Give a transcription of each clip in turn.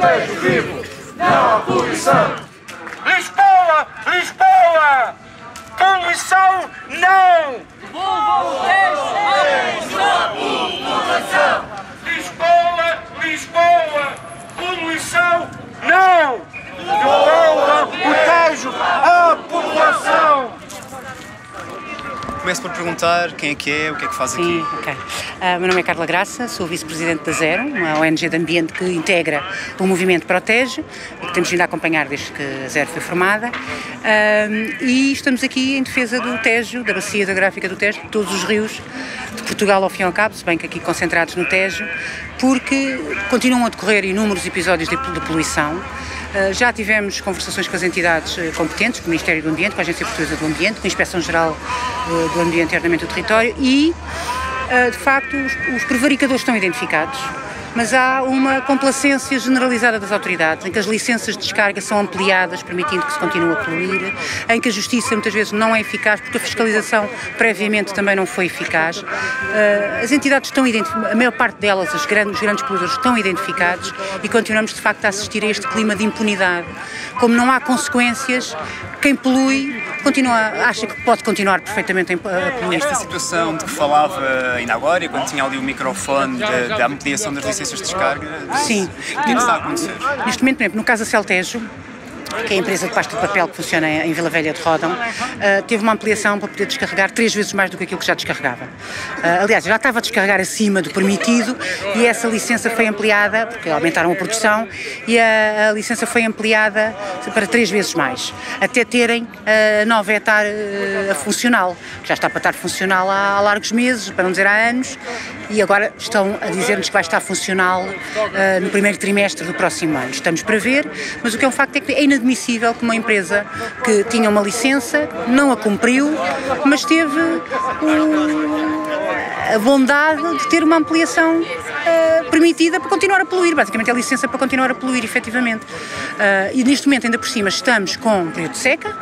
Tejo vivo, não há poluição. Lisboa, Lisboa, poluição não. Lisboa, Lisboa, poluição não. Lisboa, o Tejo, a população. Começo por perguntar quem é, o que é que faz aqui. Sim, ok. Meu nome é Carla Graça, sou vice-presidente da Zero, uma ONG de ambiente que integra o movimento Protege, que temos vindo a acompanhar desde que a Zero foi formada, e estamos aqui em defesa do Tejo, da bacia hidrográfica do Tejo, de todos os rios de Portugal ao fim e ao cabo, se bem que aqui concentrados no Tejo, porque continuam a decorrer inúmeros episódios de poluição. Já tivemos conversações com as entidades competentes, com o Ministério do Ambiente, com a Agência Portuguesa do Ambiente, com a Inspeção-Geral do Ambiente e Ordenamento do Território e, de facto, os prevaricadores estão identificados, mas há uma complacência generalizada das autoridades, em que as licenças de descarga são ampliadas, permitindo que se continue a poluir, em que a justiça muitas vezes não é eficaz, porque a fiscalização previamente também não foi eficaz. As entidades estão identificadas, a maior parte delas, os grandes poluidores, estão identificados e continuamos de facto a assistir a este clima de impunidade. Como não há consequências, quem polui acha que pode continuar perfeitamente a poluir. Esta situação de que falava ainda agora, quando tinha ali o microfone da ampliação das licenças de descarga, sim. O que é que está a acontecer? Neste momento, por exemplo, no caso da Celtejo, que é a empresa de pasta de papel que funciona em Vila Velha de Ródão, teve uma ampliação para poder descarregar 3 vezes mais do que aquilo que já descarregava. Aliás, já estava a descarregar acima do permitido e essa licença foi ampliada, porque aumentaram a produção, e a licença foi ampliada para 3 vezes mais, até terem a nova hectare funcional, que já está para estar funcional há largos meses, para não dizer há anos, e agora estão a dizer-nos que vai estar funcional no primeiro trimestre do próximo ano. Estamos para ver, mas o que é um facto é que é inadmissível que uma empresa que tinha uma licença não a cumpriu, mas teve a bondade de ter uma ampliação permitida para continuar a poluir, basicamente é a licença para continuar a poluir, efetivamente. E neste momento, ainda por cima, estamos com um período de seca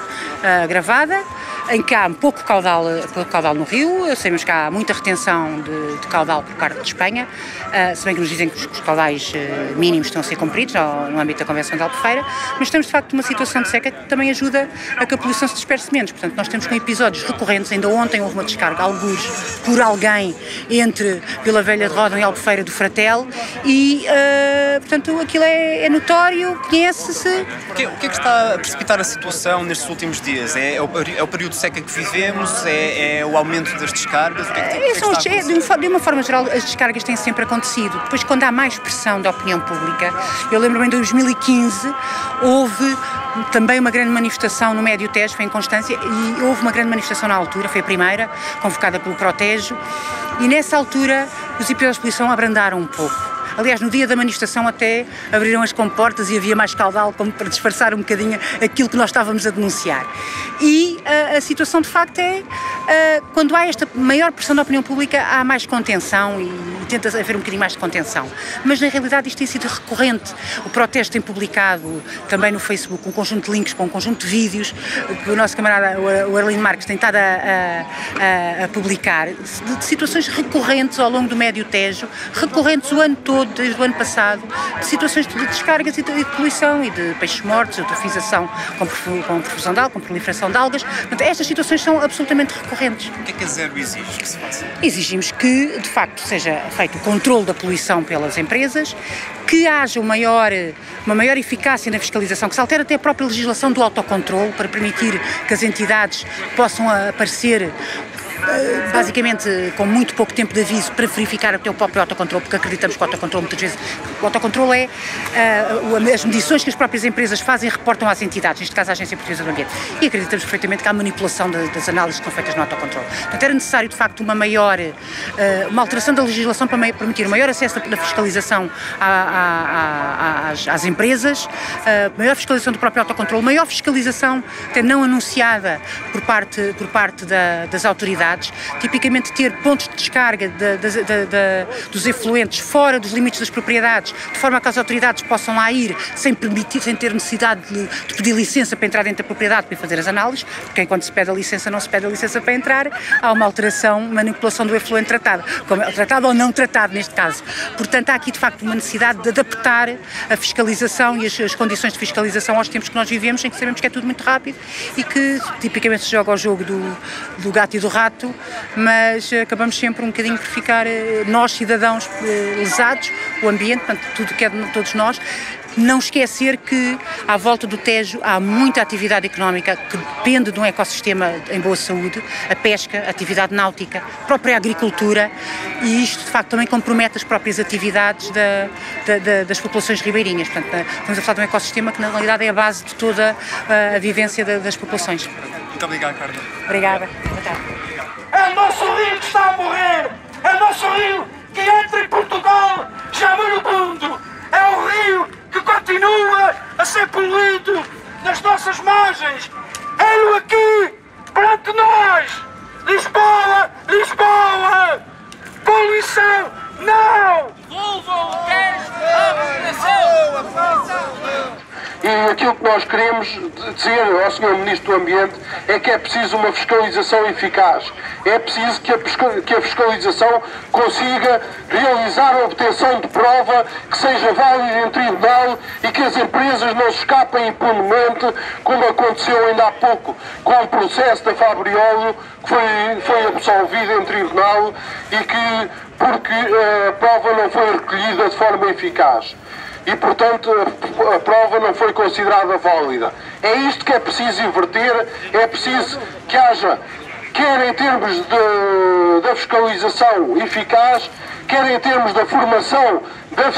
agravada, em que há pouco caudal no rio, sabemos que há muita retenção de caudal por parte de Espanha, se bem que nos dizem que os caudais mínimos estão a ser cumpridos no âmbito da Convenção de Albufeira, mas estamos de facto numa situação de seca que também ajuda a que a poluição se disperse menos. Portanto, nós temos com episódios recorrentes, ainda ontem houve uma descarga, algures, por alguém entre Vila Velha de Ródão e Albufeira do Fratel e, portanto, aquilo é notório, conhece-se. O que é que está a precipitar a situação nestes últimos dias? É o período de seca que vivemos? É o aumento das descargas? O que é que de uma forma geral, as descargas têm sempre acontecido. Depois, quando há mais pressão da opinião pública, eu lembro-me em 2015, houve também uma grande manifestação no Médio Tejo, foi em Constância, e houve uma grande manifestação na altura, foi a primeira, convocada pelo Protejo, e nessa altura os episódios de poluição abrandaram um pouco. Aliás, no dia da manifestação até abriram as comportas e havia mais caudal como para disfarçar um bocadinho aquilo que nós estávamos a denunciar. E a situação de facto é, quando há esta maior pressão da opinião pública, há mais contenção e tenta haver um bocadinho mais de contenção. Mas na realidade isto tem sido recorrente. O Proteste tem publicado também no Facebook um conjunto de links para um conjunto de vídeos que o nosso camarada, o Arlindo Marques, tem estado a publicar, de situações recorrentes ao longo do Médio Tejo, recorrentes o ano todo, desde o ano passado, de situações de descargas e de poluição e de peixes mortos, eutrofização com profusão de algas, com proliferação de algas. Portanto, estas situações são absolutamente recorrentes. O que é que a Zero exige que se faça? Exigimos que, de facto, seja feito o controle da poluição pelas empresas, que haja uma maior eficácia na fiscalização, que se altere até a própria legislação do autocontrole para permitir que as entidades possam aparecer basicamente com muito pouco tempo de aviso para verificar até o próprio autocontrole, porque acreditamos que o autocontrole muitas vezes, o autocontrole é as medições que as próprias empresas fazem e reportam às entidades, neste caso à Agência Portuguesa do Ambiente, e acreditamos perfeitamente que há manipulação das análises que são feitas no autocontrole. Portanto, era necessário de facto uma alteração da legislação para permitir maior acesso da fiscalização às empresas, maior fiscalização do próprio autocontrole, maior fiscalização até não anunciada por parte das autoridades, propriedades, tipicamente ter pontos de descarga dos efluentes fora dos limites das propriedades, de forma a que as autoridades possam lá ir sem ter necessidade de pedir licença para entrar dentro da propriedade para fazer as análises, porque enquanto se pede a licença não se pede a licença para entrar, há uma alteração, manipulação do efluente tratado ou não tratado neste caso. Portanto, há aqui de facto uma necessidade de adaptar a fiscalização e as condições de fiscalização aos tempos que nós vivemos, em que sabemos que é tudo muito rápido e que tipicamente se joga o jogo do gato e do rato, mas acabamos sempre um bocadinho por ficar, nós cidadãos, lesados, o ambiente, portanto, tudo que é de todos nós. Não esquecer que à volta do Tejo há muita atividade económica que depende de um ecossistema em boa saúde, a pesca, a atividade náutica, a própria agricultura, e isto de facto também compromete as próprias atividades das populações ribeirinhas. Portanto, estamos a falar de um ecossistema que na realidade é a base de toda a vivência das populações. Muito obrigado, Carla. Obrigada. Boa tarde. É o nosso rio que está a morrer! É o nosso rio que entra em Portugal, já moribundo! É o rio que continua a ser poluído nas nossas margens! É-lo aqui, perante nós! Lisboa! Lisboa! Poluição! Não! Devolvam o Tejo à população! E aquilo que nós queremos dizer ao Sr. Ministro do Ambiente é que é preciso uma fiscalização eficaz. É preciso que a fiscalização consiga realizar a obtenção de prova que seja válida em tribunal e que as empresas não se escapem impunemente, como aconteceu ainda há pouco com o processo da Fabriolo, que foi absolvido em tribunal e que, porque a prova não foi recolhida de forma eficaz. E, portanto, a prova não foi considerada válida. É isto que é preciso inverter, é preciso que haja, quer em termos da fiscalização eficaz, quer em termos da formação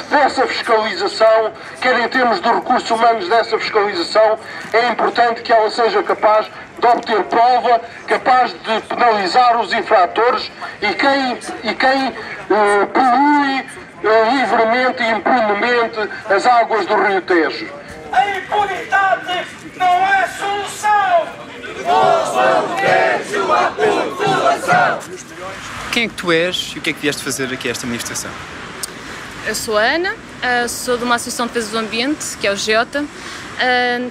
dessa fiscalização, quer em termos dos recursos humanos dessa fiscalização, é importante que ela seja capaz de obter prova, capaz de penalizar os infratores e quem polui livremente e impunemente as águas do Rio Tejo. A impunidade não é solução! Devolvam o Tejo à população! Quem é que tu és e o que é que vieste fazer aqui a esta manifestação? Eu sou a Ana, sou de uma associação de defesa do ambiente, que é o GEOTA,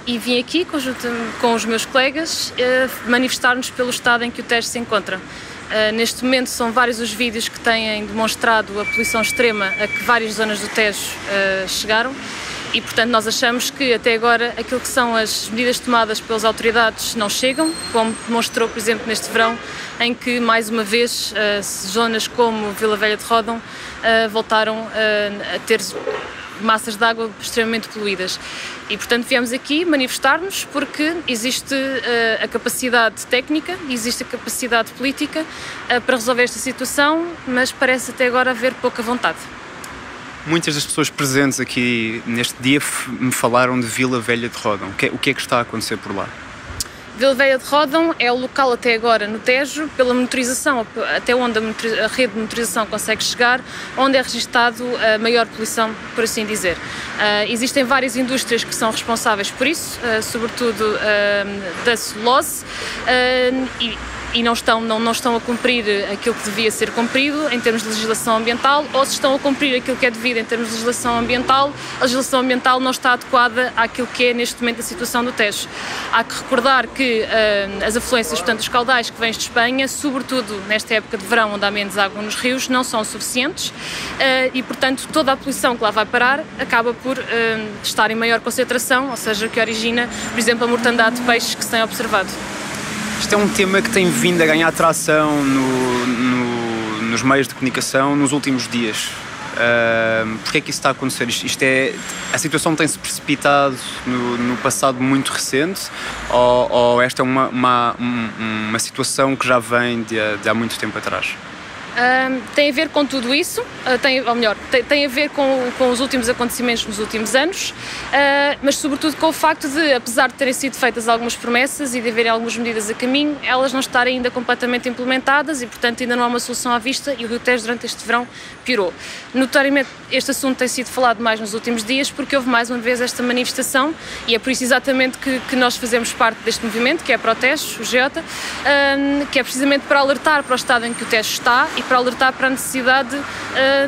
e vim aqui com os meus colegas manifestar-nos pelo estado em que o Tejo se encontra. Neste momento são vários os vídeos que têm demonstrado a poluição extrema a que várias zonas do Tejo chegaram e, portanto, nós achamos que até agora aquilo que são as medidas tomadas pelas autoridades não chegam, como demonstrou, por exemplo, neste verão, em que, mais uma vez, zonas como Vila Velha de Ródão voltaram a ter massas de água extremamente poluídas. E, portanto, viemos aqui manifestar-nos porque existe a capacidade técnica, existe a capacidade política para resolver esta situação, mas parece até agora haver pouca vontade. Muitas das pessoas presentes aqui neste dia me falaram de Vila Velha de Ródão. O que é que está a acontecer por lá? Vila Velha de Ródão é o local até agora no Tejo, pela monitorização, até onde a rede de monitorização consegue chegar, onde é registado a maior poluição, por assim dizer. Existem várias indústrias que são responsáveis por isso, sobretudo da celulose, e não estão a cumprir aquilo que devia ser cumprido em termos de legislação ambiental, ou se estão a cumprir aquilo que é devido em termos de legislação ambiental, a legislação ambiental não está adequada àquilo que é neste momento a situação do Tejo. Há que recordar que as afluências, portanto os caudais que vêm de Espanha, sobretudo nesta época de verão onde há menos água nos rios, não são suficientes e, portanto, toda a poluição que lá vai parar acaba por estar em maior concentração, ou seja, que origina, por exemplo, a mortandade de peixes que se tem observado. Isto é um tema que tem vindo a ganhar atração nos meios de comunicação nos últimos dias. Porquê é que isso está a acontecer? A situação tem-se precipitado no passado muito recente ou esta é uma situação que já vem de há muito tempo atrás? Tem a ver com tudo isso, tem a ver com os últimos acontecimentos nos últimos anos, mas sobretudo com o facto de, apesar de terem sido feitas algumas promessas e de haverem algumas medidas a caminho, elas não estarem ainda completamente implementadas e, portanto, ainda não há uma solução à vista, e o Rio Tejo durante este verão piorou. Notoriamente, este assunto tem sido falado mais nos últimos dias porque houve mais uma vez esta manifestação, e é por isso exatamente que nós fazemos parte deste movimento, que é a Protege, o Geota, que é precisamente para alertar para o estado em que o Tejo está e para alertar para a necessidade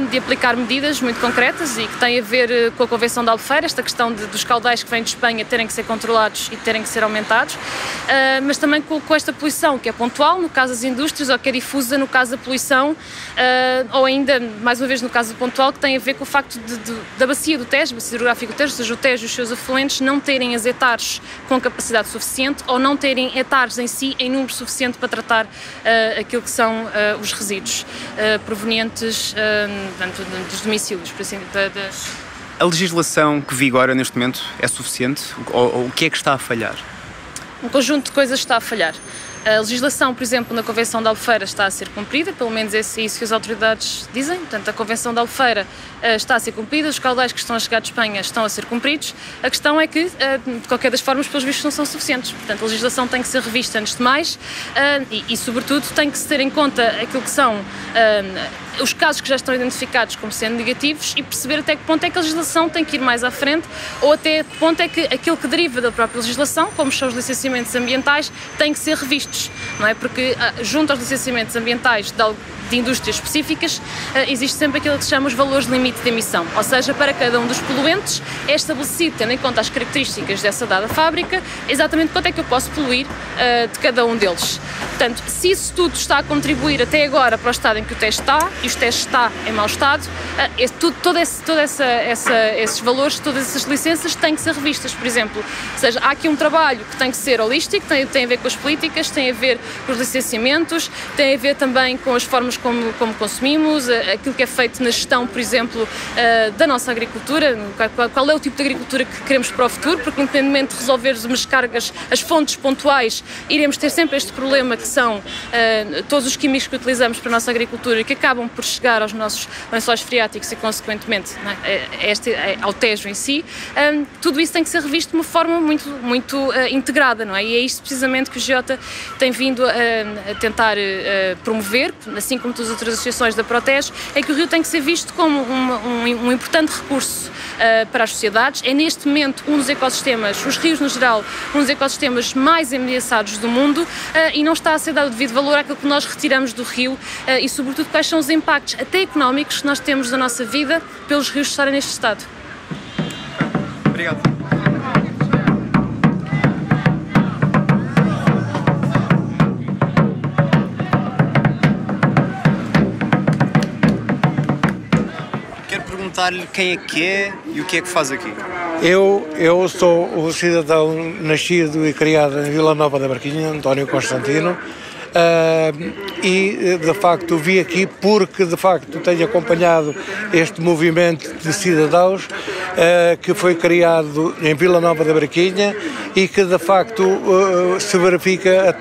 de aplicar medidas muito concretas e que têm a ver com a Convenção de Albufeira, esta questão dos caudais que vêm de Espanha terem que ser controlados e terem que ser aumentados, mas também com esta poluição que é pontual, no caso das indústrias, ou que é difusa no caso da poluição, ou ainda, mais uma vez, no caso do pontual, que tem a ver com o facto da bacia do Tejo, a bacia hidrográfica do Tejo, ou seja, o Tejo e os seus afluentes não terem as hectares com capacidade suficiente ou não terem hectares em si em número suficiente para tratar aquilo que são os resíduos provenientes dos domicílios, por assim dizer. A legislação que vigora neste momento é suficiente? Ou o que é que está a falhar? Um conjunto de coisas está a falhar. A legislação, por exemplo, na Convenção de Albufeira está a ser cumprida, pelo menos é isso que as autoridades dizem. Portanto, a Convenção de Albufeira está a ser cumprida, os caudais que estão a chegar de Espanha estão a ser cumpridos. A questão é que, de qualquer das formas, pelos vistos, não são suficientes. Portanto, a legislação tem que ser revista antes de mais e, sobretudo, tem que se ter em conta aquilo que são os casos que já estão identificados como sendo negativos e perceber até que ponto é que a legislação tem que ir mais à frente ou até que ponto é que aquilo que deriva da própria legislação, como são os licenciamentos ambientais, tem que ser revistos, não é? Porque junto aos licenciamentos ambientais de indústrias específicas, existe sempre aquilo que se chama os valores de limite de emissão, ou seja, para cada um dos poluentes é estabelecido, tendo em conta as características dessa dada fábrica, exatamente quanto é que eu posso poluir de cada um deles. Portanto, se isso tudo está a contribuir até agora para o estado em que o Tejo está, e o Tejo está em mau estado, esses valores, todas essas licenças têm que ser revistas, por exemplo. Ou seja, há aqui um trabalho que tem que ser holístico, tem a ver com as políticas, tem a ver com os licenciamentos, tem a ver também com as formas como consumimos, aquilo que é feito na gestão, por exemplo, da nossa agricultura, qual é o tipo de agricultura que queremos para o futuro, porque independentemente de resolver as cargas, as fontes pontuais, iremos ter sempre este problema que são todos os químicos que utilizamos para a nossa agricultura e que acabam por chegar aos nossos lençóis freáticos e, consequentemente, ao Tejo em si. Tudo isso tem que ser revisto de uma forma muito integrada, não é? E é isto precisamente que o Geota tem vindo a tentar promover, assim como todas as outras associações da Protege, é que o rio tem que ser visto como um importante recurso para as sociedades. É neste momento um dos ecossistemas, os rios no geral, um dos ecossistemas mais ameaçados do mundo e não está a ser dado o devido valor àquilo que nós retiramos do rio e, sobretudo, quais são os impactos, até económicos, que nós temos na nossa vida pelos rios estarem neste estado. Obrigado. Quero perguntar-lhe quem é que é e o que é que faz aqui. Eu sou o cidadão nascido e criado em Vila Nova da Barquinha, António Constantino, e de facto vim aqui porque de facto tenho acompanhado este movimento de cidadãos que foi criado em Vila Nova da Barquinha e que de facto se verifica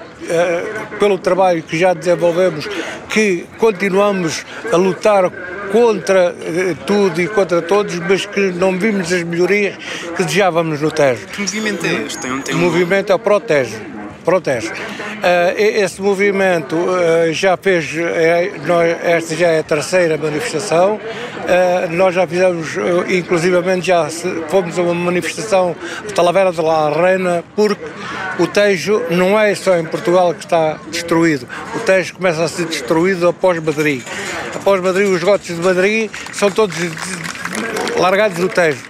pelo trabalho que já desenvolvemos, que continuamos a lutar contra tudo e contra todos, mas que não vimos as melhorias que desejávamos no Tejo. Que movimento é este? O movimento é o Protege. Esse movimento já fez, esta já é a terceira manifestação, nós já fizemos, inclusivamente já fomos a uma manifestação de Talavera de la Reina, porque o Tejo não é só em Portugal que está destruído, o Tejo começa a ser destruído após Madrid. Após Madrid, os esgotos de Madrid são todos largados do Tejo.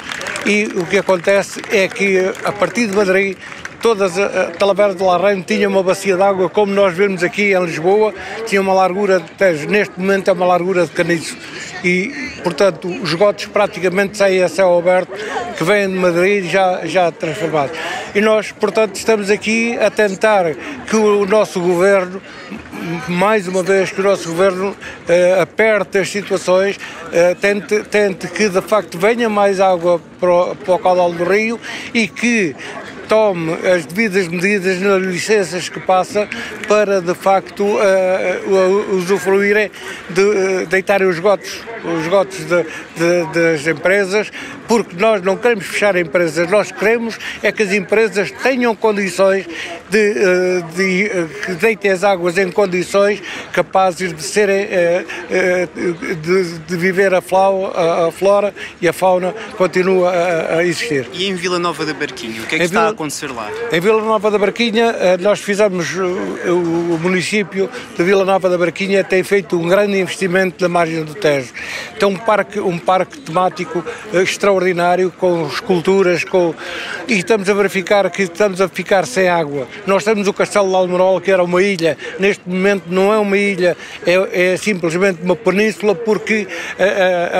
E o que acontece é que, a partir de Madrid, todas a Talavera de la Reina tinha uma bacia de água, como nós vemos aqui em Lisboa, tinha uma largura de Tejo, neste momento é uma largura de Caniço. E, portanto, os esgotos praticamente saem a céu aberto, que vêm de Madrid já transformados. E nós, portanto, estamos aqui a tentar que o nosso governo, mais uma vez, que o nosso governo aperte as situações, tente que de facto venha mais água para o caudal do rio e que tome as devidas medidas nas licenças que passa para, de facto, usufruírem de deitarem os esgotos das empresas, porque nós não queremos fechar empresas, nós queremos é que as empresas tenham condições que deitem as águas em condições capazes de serem, de viver a flora e a fauna continua a existir. E em Vila Nova da Barquinha, o que é que está a acontecer lá? Em Vila Nova da Barquinha, nós fizemos, o município de Vila Nova da Barquinha tem feito um grande investimento na margem do Tejo. Tem um parque temático extraordinário, com esculturas, e estamos a verificar que estamos a ficar sem água. Nós temos o Castelo de Almirol, que era uma ilha, neste momento não é uma ilha, é simplesmente uma península, porque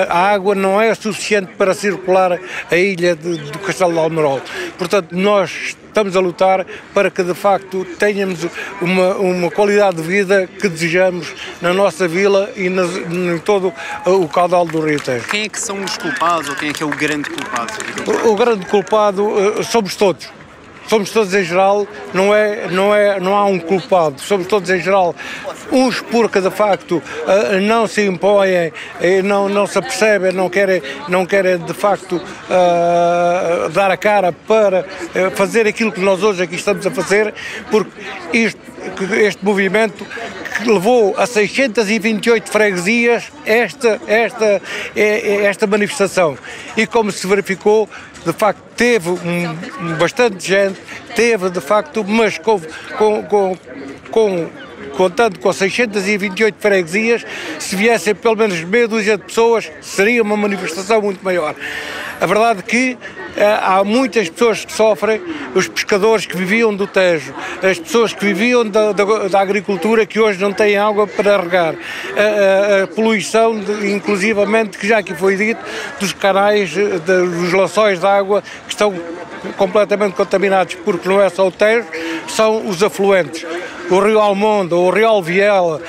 a água não é suficiente para circular a ilha do Castelo de Almirol. Portanto, nós estamos a lutar para que, de facto, tenhamos uma qualidade de vida que desejamos na nossa vila e em todo o caudal do Rio Tejo. Quem é que são os culpados, ou quem é que é o grande culpado? O grande culpado somos todos. Somos todos em geral, não há um culpado, somos todos em geral. Uns porque, de facto, não se impõem, não se apercebem, não querem de facto dar a cara para fazer aquilo que nós hoje aqui estamos a fazer, porque este movimento que levou a 628 freguesias esta manifestação, e como se verificou, de facto teve bastante gente, de facto, mas contando com 628 freguesias, se viessem pelo menos meia dúzia de pessoas, seria uma manifestação muito maior. A verdade é que há muitas pessoas que sofrem, os pescadores que viviam do Tejo, as pessoas que viviam da agricultura, que hoje não têm água para regar, a poluição, inclusivamente, que já aqui foi dito, dos canais, dos lençóis de água que estão completamente contaminados, porque não é só o Tejo, são os afluentes. O Rio Almonda, o Rio Alviela,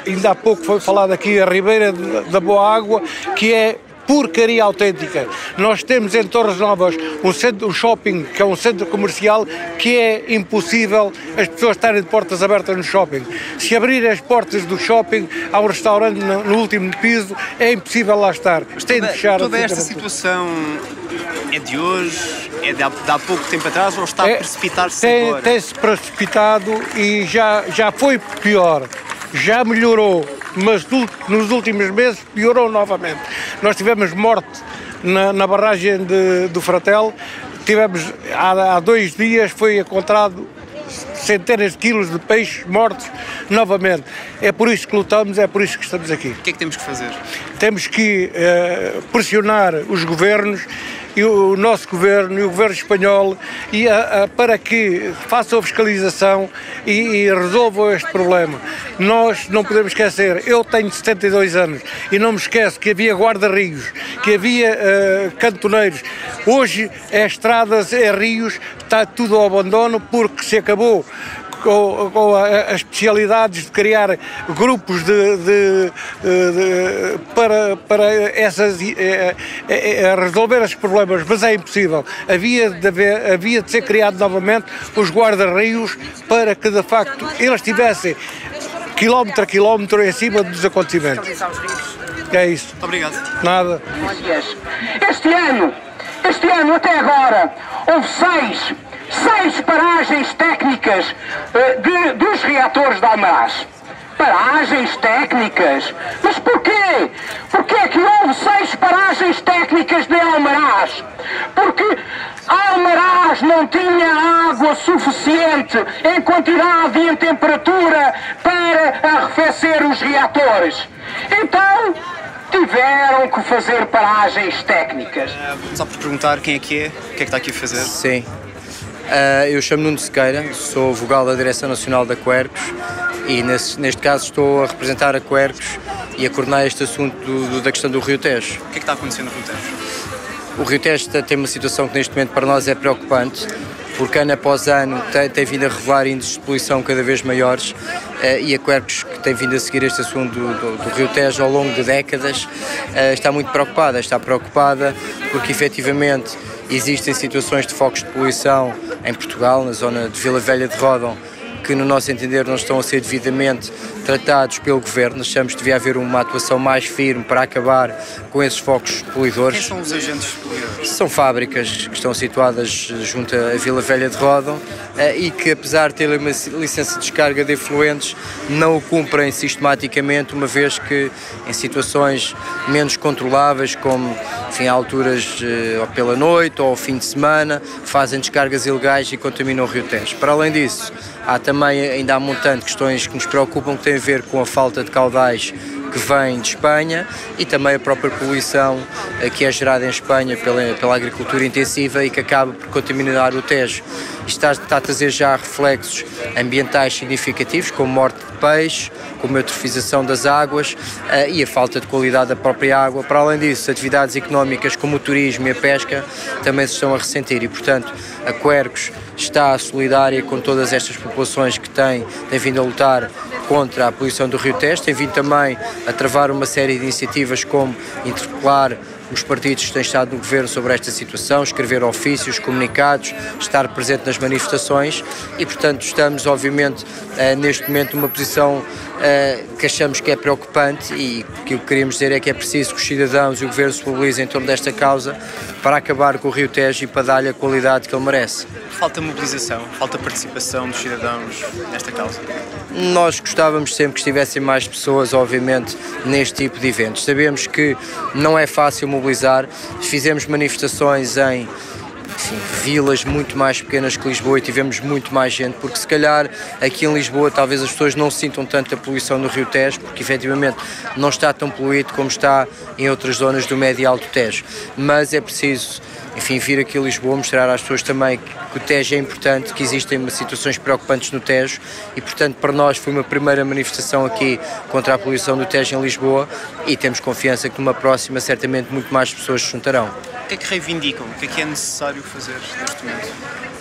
ainda há pouco foi falado aqui a Ribeira da Boa Água, que é porcaria autêntica. Nós temos em Torres Novas um shopping, que é um centro comercial, que é impossível as pessoas estarem de portas abertas no shopping. Se abrirem as portas do shopping, há um restaurante no último piso, é impossível lá estar. Tem de fechar. Toda esta situação é de hoje, é de há pouco tempo atrás, ou está a precipitar-se agora? Tem-se precipitado e já foi pior. Já melhorou, mas nos últimos meses piorou novamente. Nós tivemos morte na barragem do Fratel, há 2 dias foi encontrado centenas de quilos de peixes mortos novamente. É por isso que lutamos, é por isso que estamos aqui. O que é que temos que fazer? Temos que pressionar os governos, e o nosso governo e o governo espanhol, para que façam a fiscalização e resolvam este problema. Nós não podemos esquecer, eu tenho 72 anos e não me esqueço que havia guarda-rios, que havia cantoneiros. Hoje é estradas, é rios, está tudo ao abandono porque se acabou com as especialidades de criar grupos para resolver esses problemas, mas é impossível. Havia de ser criado novamente os guarda-rios para que, de facto, eles estivessem quilómetro a quilómetro em cima dos acontecimentos. É isso. Muito obrigado. Nada. Este ano até agora, houve 6 paragens técnicas dos reatores de Almaraz. Paragens técnicas? Mas porquê? Porquê é que houve 6 paragens técnicas de Almaraz? Porque Almaraz não tinha água suficiente em quantidade e em temperatura para arrefecer os reatores. Então, tiveram que fazer paragens técnicas. Só por perguntar quem é, o que é que está aqui a fazer? Sim. Eu chamo-me Nuno Sequeira, sou vogal da Direção Nacional da Quercus e neste caso estou a representar a Quercus e a coordenar este assunto da questão do Rio Tejo. O que é que está acontecendo no Rio Tejo? O Rio Tejo tem uma situação que neste momento para nós é preocupante. porque ano após ano tem vindo a revelar índices de poluição cada vez maiores, e a Quercus, que tem vindo a seguir este assunto do Rio Tejo ao longo de décadas, está muito preocupada. Está preocupada porque efetivamente existem situações de focos de poluição em Portugal, na zona de Vila Velha de Ródão, que no nosso entender não estão a ser devidamente tratados pelo Governo. Achamos que devia haver uma atuação mais firme para acabar com esses focos poluidores. Quem são os agentes poluidores? São fábricas que estão situadas junto à Vila Velha de Ródão e que, apesar de terem uma licença de descarga de efluentes, não o cumprem sistematicamente, uma vez que em situações menos controláveis, como enfim, a alturas ou pela noite ou ao fim de semana, fazem descargas ilegais e contaminam o Rio Tejo. Para além disso, há também ainda há um montante de questões que nos preocupam, que têm a ver com a falta de caudais que vem de Espanha e também a própria poluição que é gerada em Espanha pela agricultura intensiva e que acaba por contaminar o Tejo. Isto está a trazer já reflexos ambientais significativos, como morte de peixe, como a eutrofização das águas e a falta de qualidade da própria água. Para além disso, atividades económicas como o turismo e a pesca também se estão a ressentir e, portanto, a Quercus está solidária com todas estas populações que têm vindo a lutar contra a poluição do Rio Tejo, tem vindo também a travar uma série de iniciativas como interpelar os partidos que têm estado no Governo sobre esta situação, escrever ofícios, comunicados, estar presente nas manifestações e, portanto, estamos, obviamente, neste momento numa posição que achamos que é preocupante e aquilo que queríamos dizer é que é preciso que os cidadãos e o Governo se mobilizem em torno desta causa para acabar com o Rio Tejo e para dar-lhe a qualidade que ele merece. Falta mobilização, falta participação dos cidadãos nesta causa? Nós gostávamos sempre que estivessem mais pessoas, obviamente, neste tipo de eventos. Sabemos que não é fácil mobilizar, fizemos manifestações em vilas muito mais pequenas que Lisboa e tivemos muito mais gente, porque se calhar aqui em Lisboa talvez as pessoas não sintam tanto a poluição no Rio Tejo, porque efetivamente não está tão poluído como está em outras zonas do médio e alto Tejo, mas é preciso vir aqui a Lisboa, mostrar às pessoas também que o Tejo é importante, que existem situações preocupantes no Tejo e, portanto, para nós foi uma primeira manifestação aqui contra a poluição do Tejo em Lisboa e temos confiança que numa próxima certamente muito mais pessoas se juntarão. O que é que reivindicam? O que é necessário fazer neste momento?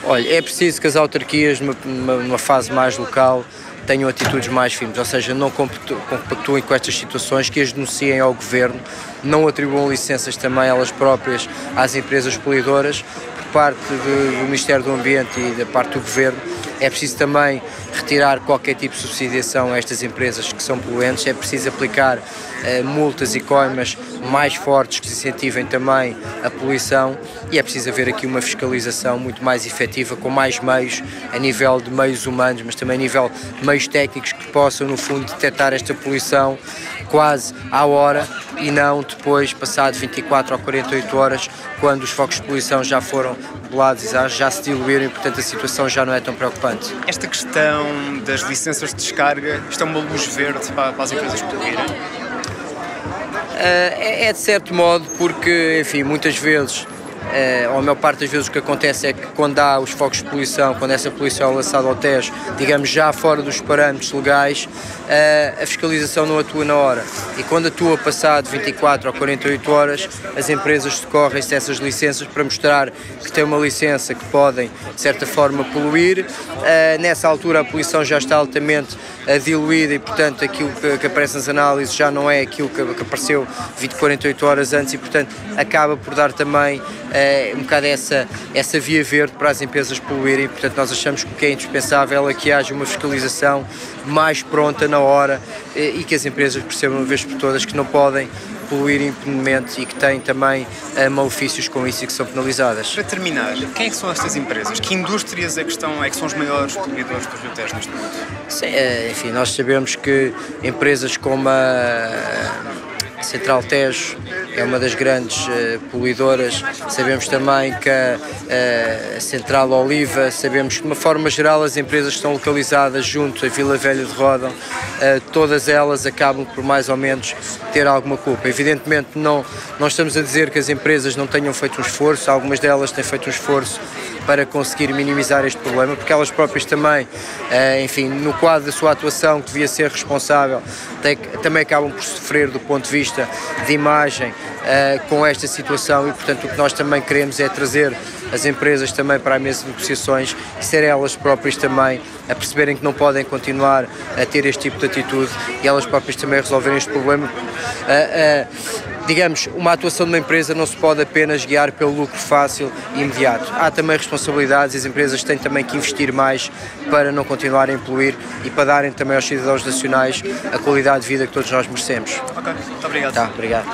Olha, é preciso que as autarquias, numa fase mais local, tenham atitudes mais firmes, ou seja, não compactuem com estas situações, que as denunciem ao Governo, não atribuam licenças também elas próprias às empresas poluidoras. Por parte do Ministério do Ambiente e da parte do Governo, é preciso também retirar qualquer tipo de subsidiação a estas empresas que são poluentes, é preciso aplicar multas e coimas mais fortes que incentivem também a poluição e é preciso haver aqui uma fiscalização muito mais efetiva, com mais meios, a nível de meios humanos, mas também a nível de meios técnicos que possam, no fundo, detectar esta poluição quase à hora e não depois, passado 24 ou 48 horas, quando os focos de poluição já foram pelados e já se diluíram e, portanto, a situação já não é tão preocupante. Esta questão das licenças de descarga, isto é uma luz verde para as empresas poluírem? É de certo modo, porque, enfim, muitas vezes, ou a maior parte das vezes o que acontece é que quando há os focos de poluição, quando essa poluição é lançada ao Tejo, digamos já fora dos parâmetros legais, a fiscalização não atua na hora e quando atua passado 24 ou 48 horas, as empresas socorrem-se dessas licenças para mostrar que têm uma licença que podem, de certa forma, poluir. Nessa altura a poluição já está altamente diluída e, portanto, aquilo que aparece nas análises já não é aquilo que apareceu 48 horas antes e, portanto, acaba por dar também um bocado essa via verde para as empresas poluírem. Portanto, nós achamos que é indispensável que haja uma fiscalização mais pronta na hora e que as empresas percebam uma vez por todas que não podem poluir impunemente e que têm também malefícios com isso e que são penalizadas. Para terminar, quem é que são estas empresas? Que indústrias é que são os maiores poluidores do Rio Tejo neste momento? Sim, enfim, nós sabemos que empresas como a Central Tejo é uma das grandes poluidoras, sabemos também que a Central Oliva, sabemos que de uma forma geral as empresas que estão localizadas junto à Vila Velha de Ródão, todas elas acabam por mais ou menos ter alguma culpa. Evidentemente não estamos a dizer que as empresas não tenham feito um esforço, algumas delas têm feito um esforço para conseguir minimizar este problema, porque elas próprias também, enfim, no quadro da sua atuação que devia ser responsável, também acabam por sofrer do ponto de vista vista de imagem com esta situação, e portanto o que nós também queremos é trazer as empresas também para a mesa de negociações e ser elas próprias também a perceberem que não podem continuar a ter este tipo de atitude e elas próprias também resolverem este problema. Digamos, uma atuação de uma empresa não se pode apenas guiar pelo lucro fácil e imediato. Há também responsabilidades, as empresas têm também que investir mais para não continuarem a poluir e para darem também aos cidadãos nacionais a qualidade de vida que todos nós merecemos. Ok, muito obrigado. Tá, obrigado.